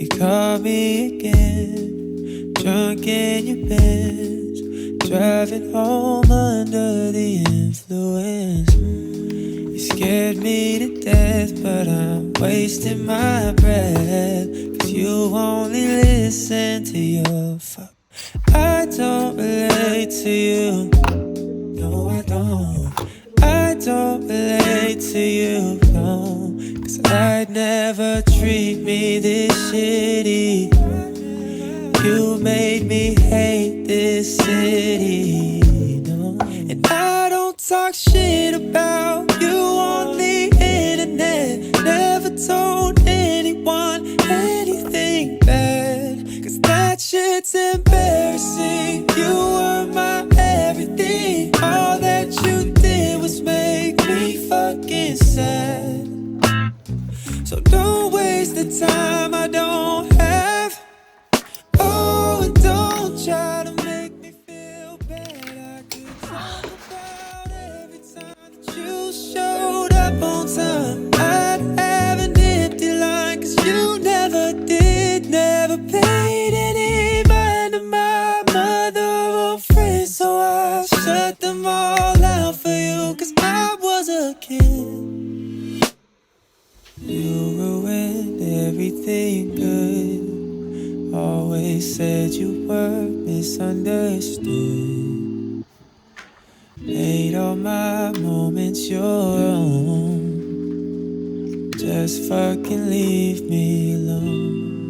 You call me again, drunk in your Benz, driving home under the influence. You scared me to death, but I'm wasting my breath, 'cause you only listen to your fuck. I don't relate to you, no I don't. I don't relate to you, no, 'cause I'd never treat me this shitty. You made me hate this city, no. And I don't talk shit about you on the internet. Never told anyone anything bad, 'cause that shit's embarrassing. You were my everything. All that you did was make me fucking sad. So don't waste the time I don't have. Oh, and don't try to make me feel bad. I could talk about every time that you showed up on time. I'd have an empty line, 'cause you never did, never paid any mind to my mother or friends. So I shut them all out for you, 'cause I was a kid. You ruined everything good. Always said you were misunderstood. Made all my moments your own. Just fucking leave me alone.